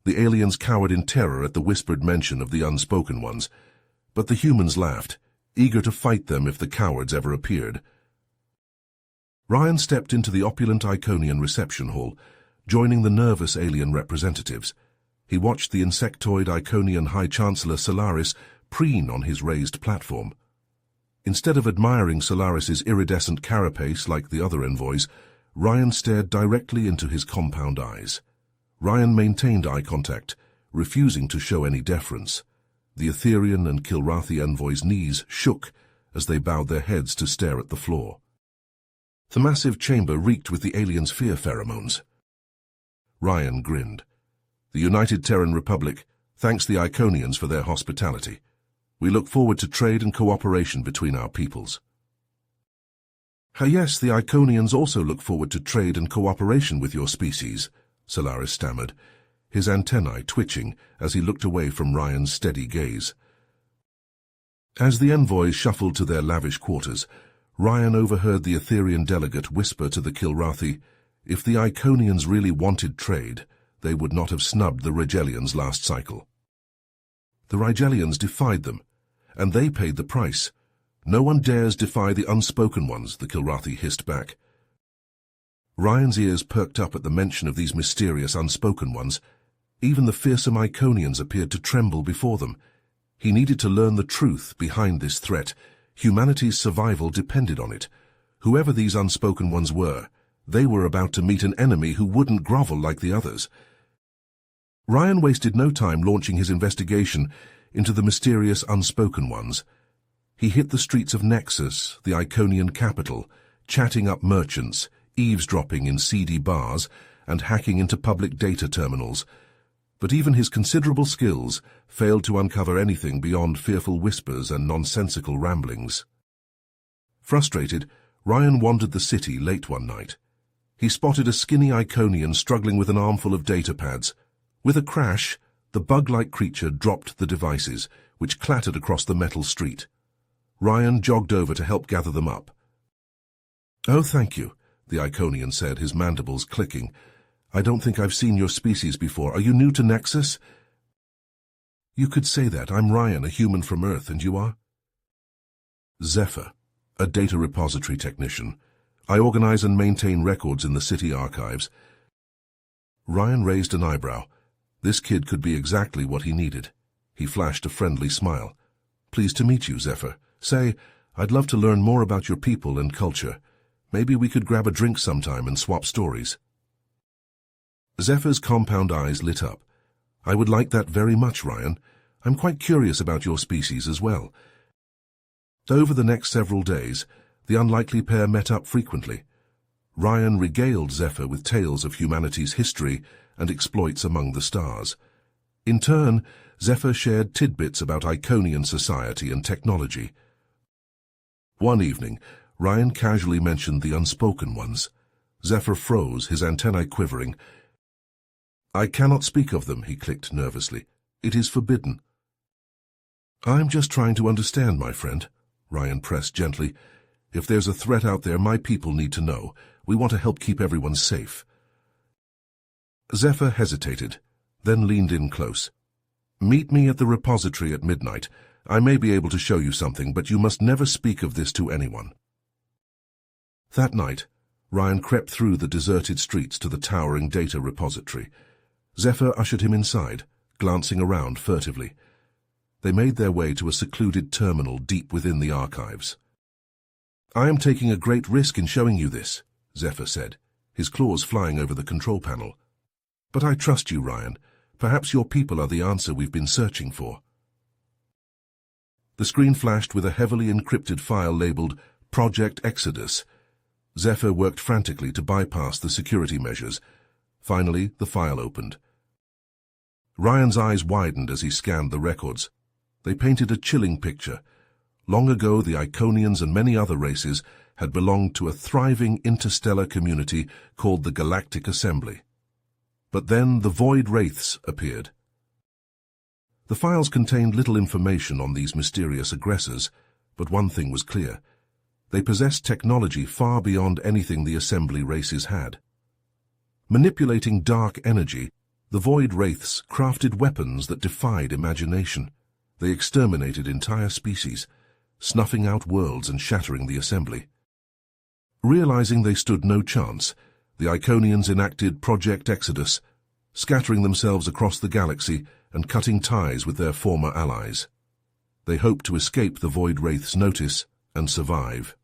The aliens cowered in terror at the whispered mention of the unspoken ones, but the humans laughed, eager to fight them if the cowards ever appeared. Ryan stepped into the opulent Iconian reception hall, joining the nervous alien representatives. He watched the insectoid Iconian High Chancellor Solaris preen on his raised platform. Instead of admiring Solaris's iridescent carapace like the other envoys, Ryan stared directly into his compound eyes. Ryan maintained eye contact, refusing to show any deference. The Etherian and Kilrathi envoys' knees shook as they bowed their heads to stare at the floor. The massive chamber reeked with the aliens' fear pheromones. Ryan grinned. The United Terran Republic thanks the Iconians for their hospitality. We look forward to trade and cooperation between our peoples. Yes, the Iconians also look forward to trade and cooperation with your species, Solaris stammered, his antennae twitching as he looked away from Ryan's steady gaze. As the envoys shuffled to their lavish quarters, Ryan overheard the Etherian delegate whisper to the Kilrathi, if the Iconians really wanted trade, they would not have snubbed the Rigelians last cycle. The Rigelians defied them, and they paid the price. No one dares defy the unspoken ones, the Kilrathi hissed back. Ryan's ears perked up at the mention of these mysterious unspoken ones. Even the fearsome Iconians appeared to tremble before them. He needed to learn the truth behind this threat. Humanity's survival depended on it. Whoever these unspoken ones were, they were about to meet an enemy who wouldn't grovel like the others. Ryan wasted no time launching his investigation into the mysterious unspoken ones. He hit the streets of Nexus, the Iconian capital, chatting up merchants, eavesdropping in seedy bars, and hacking into public data terminals. But even his considerable skills failed to uncover anything beyond fearful whispers and nonsensical ramblings. Frustrated, Ryan wandered the city late one night. He spotted a skinny Iconian struggling with an armful of data pads. With a crash, the bug-like creature dropped the devices, which clattered across the metal street. Ryan jogged over to help gather them up. "Oh, thank you," the Iconian said, his mandibles clicking. "I don't think I've seen your species before. Are you new to Nexus?" "You could say that. I'm Ryan, a human from Earth, and you are?" "Zephyr, a data repository technician. I organize and maintain records in the city archives." Ryan raised an eyebrow. This kid could be exactly what he needed. He flashed a friendly smile. "Pleased to meet you, Zephyr. Say, I'd love to learn more about your people and culture. Maybe we could grab a drink sometime and swap stories." Zephyr's compound eyes lit up. "I would like that very much, Ryan. I'm quite curious about your species as well." Over the next several days, the unlikely pair met up frequently. Ryan regaled Zephyr with tales of humanity's history and exploits among the stars. In turn, Zephyr shared tidbits about Iconian society and technology. One evening, Ryan casually mentioned the unspoken ones. Zephyr froze, his antennae quivering. "I cannot speak of them," he clicked nervously. "It is forbidden." "I'm just trying to understand, my friend," Ryan pressed gently. "If there's a threat out there, my people need to know. We want to help keep everyone safe." Zephyr hesitated, then leaned in close. "Meet me at the repository at midnight. I may be able to show you something, but you must never speak of this to anyone." That night, Ryan crept through the deserted streets to the towering data repository. Zephyr ushered him inside, glancing around furtively. They made their way to a secluded terminal deep within the archives. "I am taking a great risk in showing you this," Zephyr said, his claws flying over the control panel. "But I trust you, Ryan. Perhaps your people are the answer we've been searching for." The screen flashed with a heavily encrypted file labeled Project Exodus. Zephyr worked frantically to bypass the security measures. Finally, the file opened. Ryan's eyes widened as he scanned the records. They painted a chilling picture. Long ago, the Iconians and many other races had belonged to a thriving interstellar community called the Galactic Assembly. But then the Void Wraiths appeared. The files contained little information on these mysterious aggressors, but one thing was clear. They possessed technology far beyond anything the Assembly races had. Manipulating dark energy, The Void Wraiths crafted weapons that defied imagination. They exterminated entire species, snuffing out worlds and shattering the assembly. Realizing they stood no chance, the Iconians enacted Project Exodus, scattering themselves across the galaxy and cutting ties with their former allies. They hoped to escape the Void Wraith's notice and survive.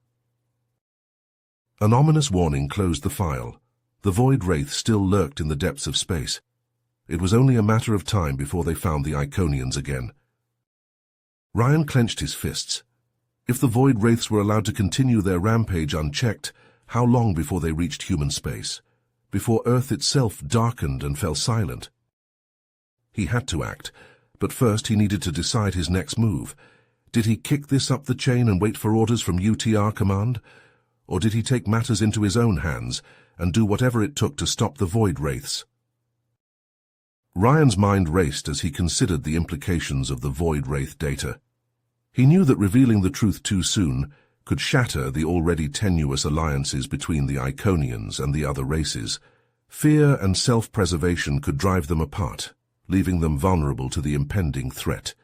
An ominous warning closed the file. The Void Wraith still lurked in the depths of space. It was only a matter of time before they found the Iconians again. Ryan clenched his fists. If the Void Wraiths were allowed to continue their rampage unchecked, how long before they reached human space? Before Earth itself darkened and fell silent? He had to act, but first he needed to decide his next move. Did he kick this up the chain and wait for orders from UTR Command? Or did he take matters into his own hands and do whatever it took to stop the Void Wraiths? Ryan's mind raced as he considered the implications of the Void Wraith data. He knew that revealing the truth too soon could shatter the already tenuous alliances between the Iconians and the other races. Fear and self-preservation could drive them apart, leaving them vulnerable to the impending threat.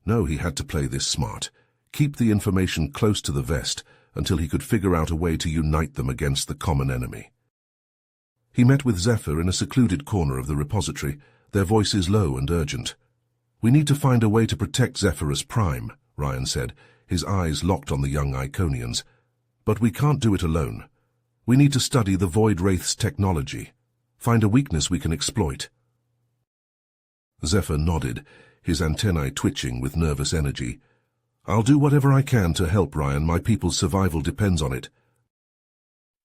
No, he had to play this smart, keep the information close to the vest until he could figure out a way to unite them against the common enemy. He met with Zephyr in a secluded corner of the repository, their voices low and urgent. "We need to find a way to protect Zephyrus Prime," Ryan said, his eyes locked on the young Iconians. "But we can't do it alone. We need to study the Void Wraith's technology, find a weakness we can exploit." Zephyr nodded, his antennae twitching with nervous energy. "I'll do whatever I can to help, Ryan. My people's survival depends on it."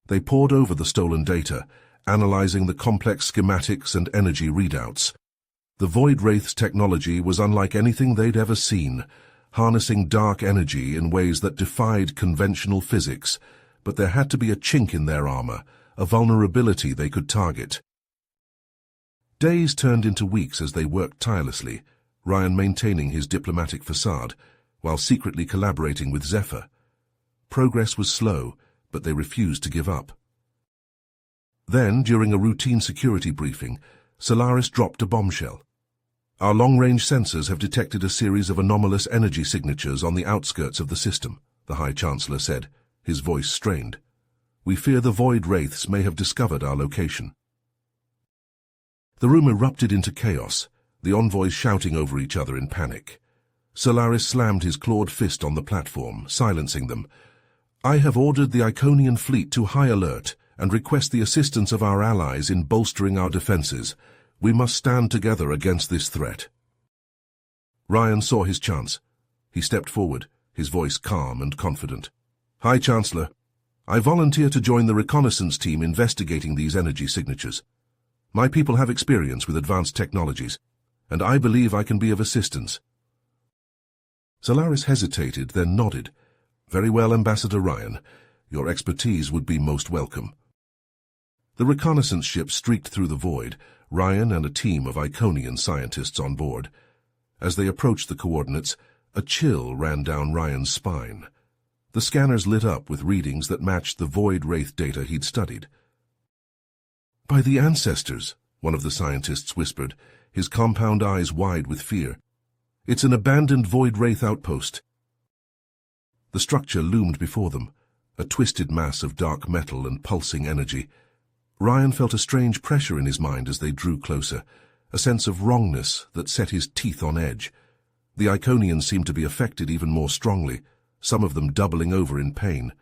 They pored over the stolen data, analyzing the complex schematics and energy readouts. The Void Wraith's technology was unlike anything they'd ever seen, harnessing dark energy in ways that defied conventional physics, but there had to be a chink in their armor, a vulnerability they could target. Days turned into weeks as they worked tirelessly, Ryan maintaining his diplomatic facade, while secretly collaborating with Zephyr. Progress was slow, but they refused to give up. Then, during a routine security briefing, Solaris dropped a bombshell. "Our long-range sensors have detected a series of anomalous energy signatures on the outskirts of the system," the High Chancellor said, his voice strained. "We fear the Void Wraiths may have discovered our location." The room erupted into chaos, the envoys shouting over each other in panic. Solaris slammed his clawed fist on the platform, silencing them. "I have ordered the Iconian fleet to high alert and request the assistance of our allies in bolstering our defenses. We must stand together against this threat." Ryan saw his chance. He stepped forward, his voice calm and confident. "High Chancellor, I volunteer to join the reconnaissance team investigating these energy signatures. My people have experience with advanced technologies, and I believe I can be of assistance." Solaris hesitated, then nodded. "Very well, Ambassador Ryan. Your expertise would be most welcome." The reconnaissance ship streaked through the void, Ryan and a team of Iconian scientists on board. As they approached the coordinates, a chill ran down Ryan's spine. The scanners lit up with readings that matched the Void Wraith data he'd studied. "By the ancestors," one of the scientists whispered, his compound eyes wide with fear. "It's an abandoned Void Wraith outpost." The structure loomed before them, a twisted mass of dark metal and pulsing energy. Ryan felt a strange pressure in his mind as they drew closer, a sense of wrongness that set his teeth on edge. The Iconians seemed to be affected even more strongly, some of them doubling over in pain.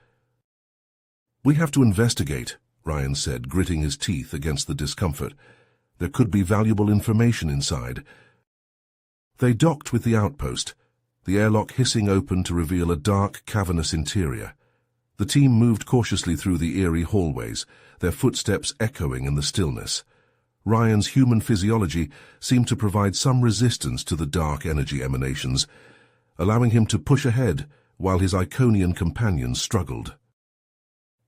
"We have to investigate," Ryan said, gritting his teeth against the discomfort. "There could be valuable information inside." They docked with the outpost, the airlock hissing open to reveal a dark, cavernous interior. The team moved cautiously through the eerie hallways, their footsteps echoing in the stillness. Ryan's human physiology seemed to provide some resistance to the dark energy emanations, allowing him to push ahead while his Iconian companions struggled.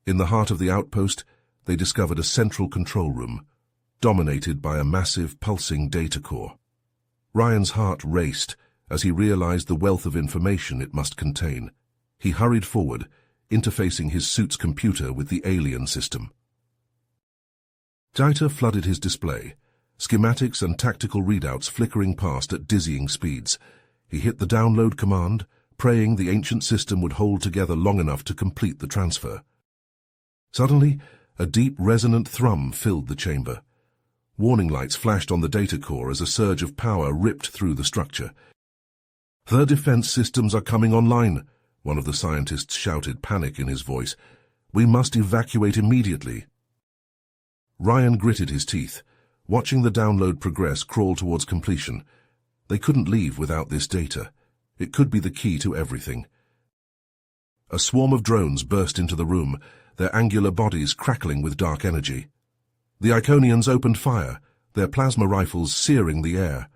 In the heart of the outpost, they discovered a central control room, dominated by a massive, pulsing data core. Ryan's heart raced as he realized the wealth of information it must contain. He hurried forward, interfacing his suit's computer with the alien system. Data flooded his display, schematics and tactical readouts flickering past at dizzying speeds. He hit the download command, praying the ancient system would hold together long enough to complete the transfer. Suddenly, a deep, resonant thrum filled the chamber. Warning lights flashed on the data core as a surge of power ripped through the structure. "The defense systems are coming online," one of the scientists shouted, panic in his voice. "We must evacuate immediately." Ryan gritted his teeth, watching the download progress crawl towards completion. They couldn't leave without this data. It could be the key to everything. A swarm of drones burst into the room, their angular bodies crackling with dark energy. The Iconians opened fire, their plasma rifles searing the air.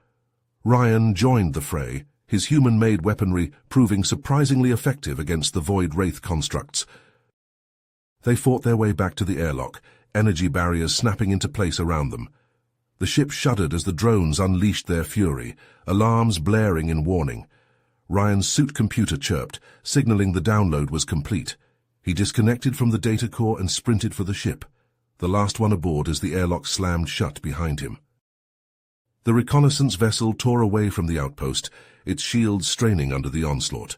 Ryan joined the fray, his human-made weaponry proving surprisingly effective against the Void Wraith constructs. They fought their way back to the airlock, energy barriers snapping into place around them. The ship shuddered as the drones unleashed their fury, alarms blaring in warning. Ryan's suit computer chirped, signaling the download was complete. He disconnected from the data core and sprinted for the ship, the last one aboard as the airlock slammed shut behind him. The reconnaissance vessel tore away from the outpost, its shields straining under the onslaught.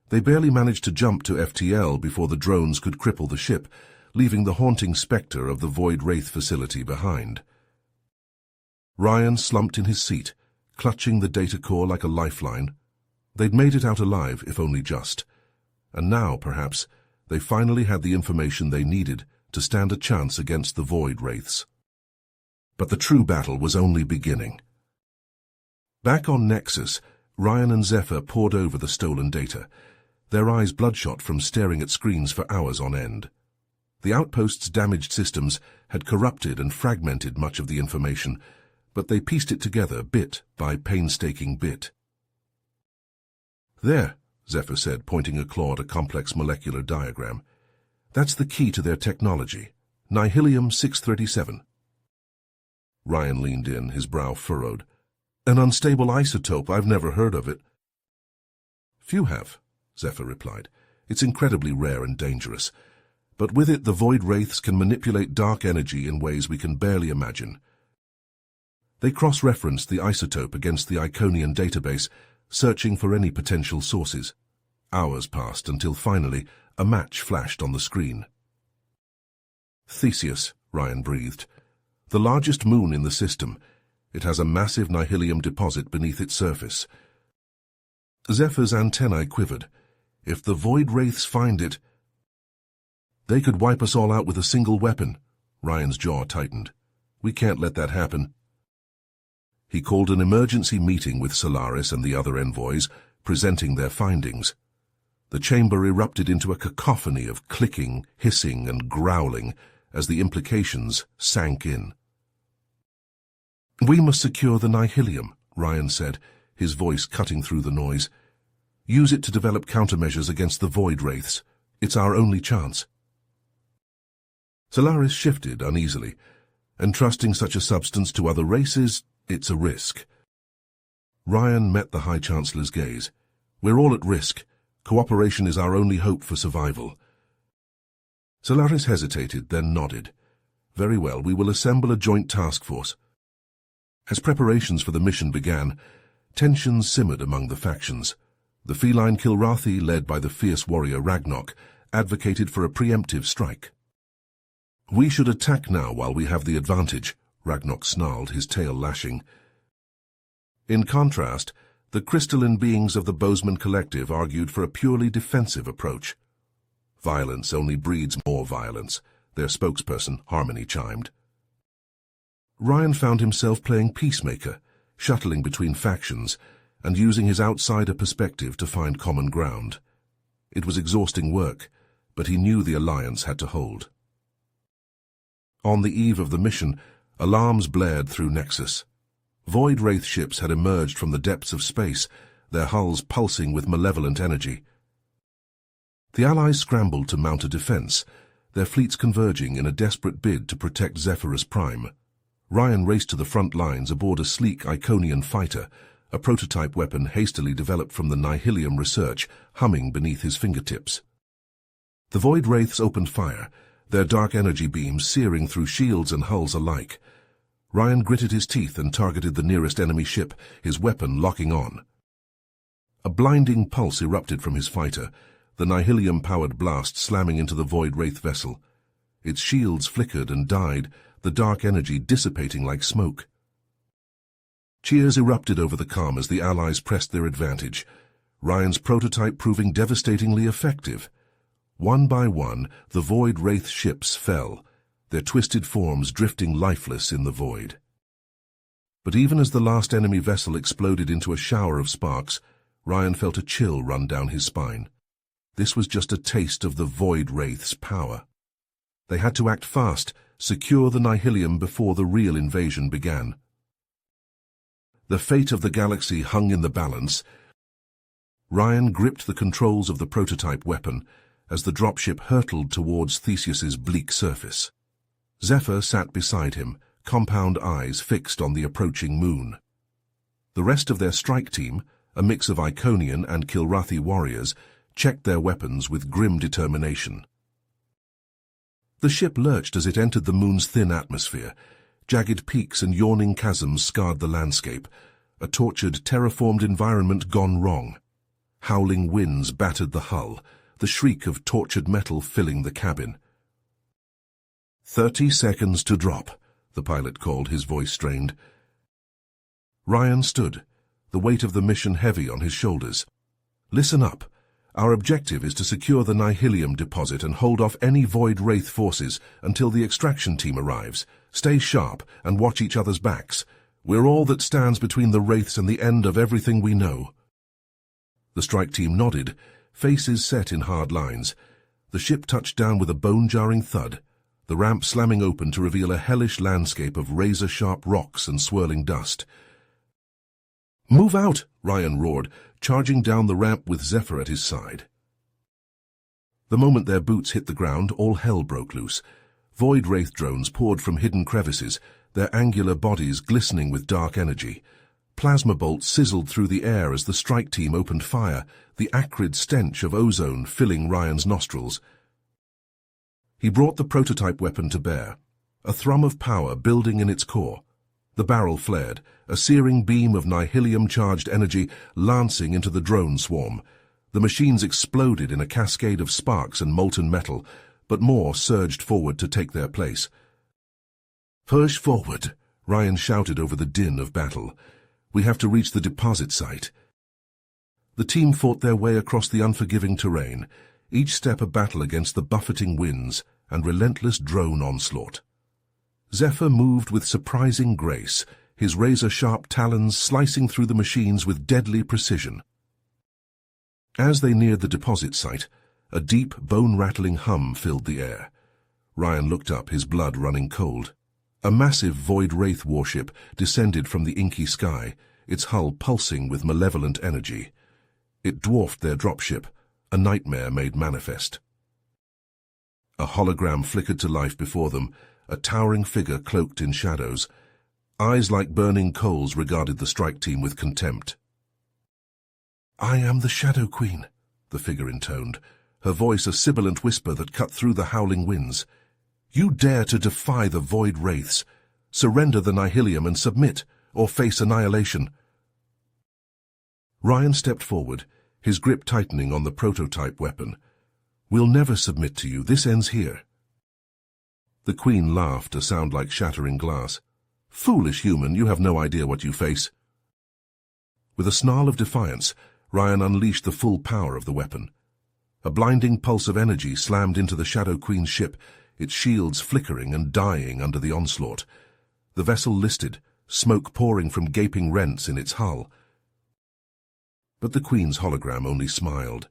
They barely managed to jump to FTL before the drones could cripple the ship, leaving the haunting specter of the Void Wraith facility behind. Ryan slumped in his seat, clutching the data core like a lifeline. They'd made it out alive, if only just. And now, perhaps, they finally had the information they needed to stand a chance against the Void Wraiths. But the true battle was only beginning. Back on Nexus, Ryan and Zephyr pored over the stolen data, their eyes bloodshot from staring at screens for hours on end. The outpost's damaged systems had corrupted and fragmented much of the information, but they pieced it together bit by painstaking bit. "There," Zephyr said, pointing a claw at a complex molecular diagram. "That's the key to their technology. Nihilium 637. Ryan leaned in, his brow furrowed. "An unstable isotope, I've never heard of it." "Few have," Zephyr replied. "It's incredibly rare and dangerous. But with it, the Void Wraiths can manipulate dark energy in ways we can barely imagine." They cross-referenced the isotope against the Iconian database, searching for any potential sources. Hours passed until finally a match flashed on the screen. "Theseus," Ryan breathed. "The largest moon in the system. It has a massive nihilium deposit beneath its surface." Zephyr's antennae quivered. "If the Void Wraiths find it, they could wipe us all out with a single weapon." Ryan's jaw tightened. "We can't let that happen." He called an emergency meeting with Solaris and the other envoys, presenting their findings. The chamber erupted into a cacophony of clicking, hissing, and growling as the implications sank in. "We must secure the nihilium," Ryan said, his voice cutting through the noise. "Use it to develop countermeasures against the Void Wraiths. It's our only chance." Solaris shifted uneasily. "Entrusting such a substance to other races, it's a risk." Ryan met the High Chancellor's gaze. "We're all at risk. Cooperation is our only hope for survival." Solaris hesitated, then nodded. "Very well, we will assemble a joint task force." As preparations for the mission began, tensions simmered among the factions. The feline Kilrathi, led by the fierce warrior Ragnok, advocated for a preemptive strike. "We should attack now while we have the advantage," Ragnok snarled, his tail lashing. In contrast, the crystalline beings of the Bozeman Collective argued for a purely defensive approach. "Violence only breeds more violence," their spokesperson, Harmony, chimed. Ryan found himself playing peacemaker, shuttling between factions, and using his outsider perspective to find common ground. It was exhausting work, but he knew the alliance had to hold. On the eve of the mission, alarms blared through Nexus. Void Wraith ships had emerged from the depths of space, their hulls pulsing with malevolent energy. The Allies scrambled to mount a defense, their fleets converging in a desperate bid to protect Zephyrus Prime. Ryan raced to the front lines aboard a sleek Iconian fighter, a prototype weapon hastily developed from the Nihilium research humming beneath his fingertips. The Void Wraiths opened fire, their dark energy beams searing through shields and hulls alike. Ryan gritted his teeth and targeted the nearest enemy ship, his weapon locking on. A blinding pulse erupted from his fighter, the nihilium-powered blast slamming into the Void Wraith vessel. Its shields flickered and died, the dark energy dissipating like smoke. Cheers erupted over the calm as the Allies pressed their advantage, Ryan's prototype proving devastatingly effective. One by one, the Void Wraith ships fell, their twisted forms drifting lifeless in the void. But even as the last enemy vessel exploded into a shower of sparks, Ryan felt a chill run down his spine. This was just a taste of the Void Wraith's power. They had to act fast, secure the Nihilium before the real invasion began. The fate of the galaxy hung in the balance. Ryan gripped the controls of the prototype weapon as the dropship hurtled towards Theseus's bleak surface. Zephyr sat beside him, compound eyes fixed on the approaching moon. The rest of their strike team, a mix of Iconian and Kilrathi warriors, checked their weapons with grim determination. The ship lurched as it entered the moon's thin atmosphere. Jagged peaks and yawning chasms scarred the landscape, a tortured, terraformed environment gone wrong. Howling winds battered the hull, the shriek of tortured metal filling the cabin. 30 seconds to drop, the pilot called, his voice strained. Ryan stood, the weight of the mission heavy on his shoulders. Listen up. Our objective is to secure the Nihilium deposit and hold off any Void Wraith forces until the extraction team arrives. Stay sharp and watch each other's backs. We're all that stands between the Wraiths and the end of everything we know. The strike team nodded, faces set in hard lines. The ship touched down with a bone-jarring thud, the ramp slamming open to reveal a hellish landscape of razor-sharp rocks and swirling dust. "Move out!" Ryan roared, charging down the ramp with Zephyr at his side. The moment their boots hit the ground, all hell broke loose. Void Wraith drones poured from hidden crevices, their angular bodies glistening with dark energy. Plasma bolts sizzled through the air as the strike team opened fire, the acrid stench of ozone filling Ryan's nostrils. He brought the prototype weapon to bear, a thrum of power building in its core. The barrel flared, a searing beam of Nihilium-charged energy lancing into the drone swarm. The machines exploded in a cascade of sparks and molten metal, but more surged forward to take their place. "Push forward," Ryan shouted over the din of battle. "We have to reach the deposit site." The team fought their way across the unforgiving terrain, each step a battle against the buffeting winds and relentless drone onslaught. Zephyr moved with surprising grace, his razor-sharp talons slicing through the machines with deadly precision. As they neared the deposit site, a deep, bone-rattling hum filled the air. Ryan looked up, his blood running cold. A massive Void Wraith warship descended from the inky sky, its hull pulsing with malevolent energy. It dwarfed their dropship, a nightmare made manifest. A hologram flickered to life before them, a towering figure cloaked in shadows. Eyes like burning coals regarded the strike team with contempt. "I am the Shadow Queen," the figure intoned, her voice a sibilant whisper that cut through the howling winds. "You dare to defy the Void Wraiths. Surrender the Nihilium and submit, or face annihilation." Ryan stepped forward, his grip tightening on the prototype weapon. "We'll never submit to you. This ends here." The Queen laughed, a sound like shattering glass. "Foolish human, you have no idea what you face." With a snarl of defiance, Ryan unleashed the full power of the weapon. A blinding pulse of energy slammed into the Shadow Queen's ship, its shields flickering and dying under the onslaught. The vessel listed, smoke pouring from gaping rents in its hull. But the Queen's hologram only smiled.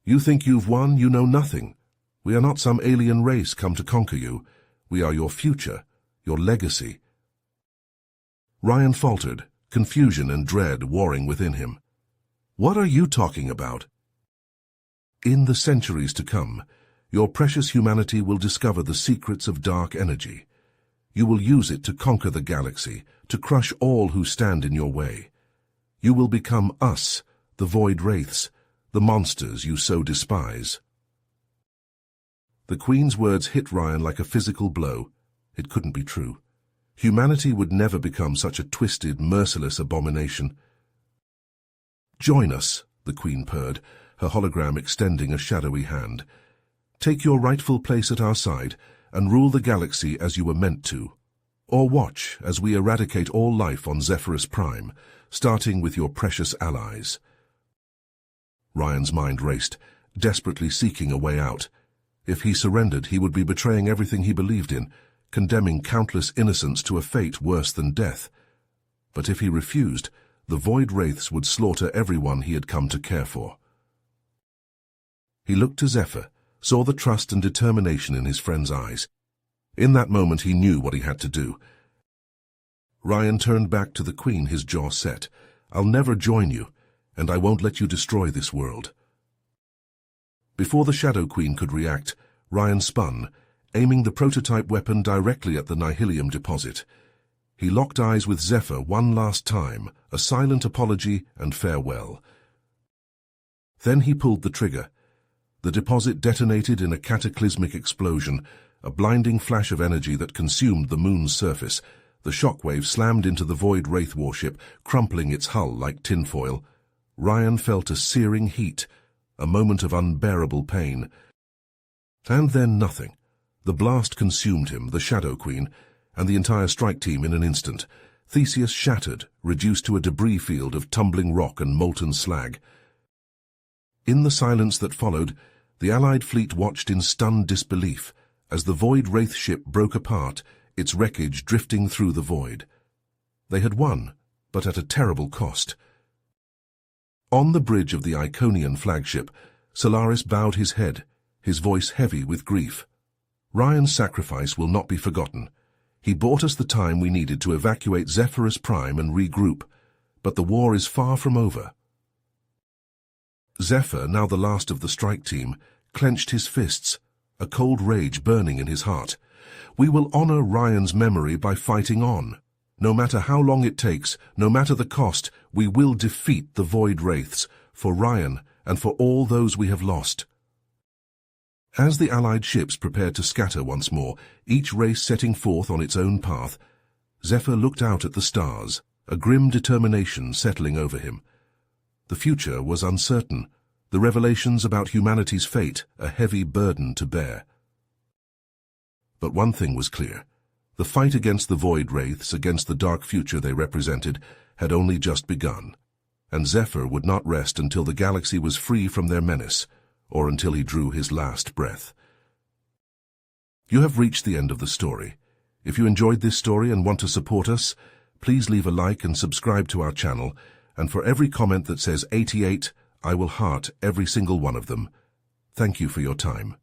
"You think you've won? You know nothing. We are not some alien race come to conquer you. We are your future, your legacy." Ryan faltered, confusion and dread warring within him. "What are you talking about?" "In the centuries to come, your precious humanity will discover the secrets of dark energy. You will use it to conquer the galaxy, to crush all who stand in your way. You will become us, the Void Wraiths, the monsters you so despise." The Queen's words hit Ryan like a physical blow. It couldn't be true. Humanity would never become such a twisted, merciless abomination. "Join us," the Queen purred, her hologram extending a shadowy hand. "Take your rightful place at our side and rule the galaxy as you were meant to. Or watch as we eradicate all life on Zephyrus Prime, starting with your precious allies." Ryan's mind raced, desperately seeking a way out. If he surrendered, he would be betraying everything he believed in, condemning countless innocents to a fate worse than death. But if he refused, the Void Wraiths would slaughter everyone he had come to care for. He looked to Zephyr, saw the trust and determination in his friend's eyes. In that moment he knew what he had to do. Ryan turned back to the Queen, his jaw set. "I'll never join you, and I won't let you destroy this world." Before the Shadow Queen could react, Ryan spun, aiming the prototype weapon directly at the Nihilium deposit. He locked eyes with Zephyr one last time, a silent apology and farewell. Then he pulled the trigger. The deposit detonated in a cataclysmic explosion, a blinding flash of energy that consumed the moon's surface. The shockwave slammed into the Void Wraith warship, crumpling its hull like tinfoil. Ryan felt a searing heat, a moment of unbearable pain. And then nothing. The blast consumed him, the Shadow Queen, and the entire strike team in an instant. Theseus shattered, reduced to a debris field of tumbling rock and molten slag. In the silence that followed, the Allied fleet watched in stunned disbelief as the Void Wraith ship broke apart, its wreckage drifting through the void. They had won, but at a terrible cost. On the bridge of the Iconian flagship, Solaris bowed his head, his voice heavy with grief. "Ryan's sacrifice will not be forgotten. He bought us the time we needed to evacuate Zephyrus Prime and regroup, but the war is far from over." Zephyr, now the last of the strike team, clenched his fists, a cold rage burning in his heart. "We will honor Ryan's memory by fighting on. No matter how long it takes, no matter the cost, we will defeat the Void Wraiths, for Ryan and for all those we have lost." As the Allied ships prepared to scatter once more, each race setting forth on its own path, Zephyr looked out at the stars, a grim determination settling over him. The future was uncertain, the revelations about humanity's fate a heavy burden to bear. But one thing was clear. The fight against the Void Wraiths, against the dark future they represented, had only just begun, and Zephyr would not rest until the galaxy was free from their menace, or until he drew his last breath. You have reached the end of the story. If you enjoyed this story and want to support us, please leave a like and subscribe to our channel, and for every comment that says 88, I will heart every single one of them. Thank you for your time.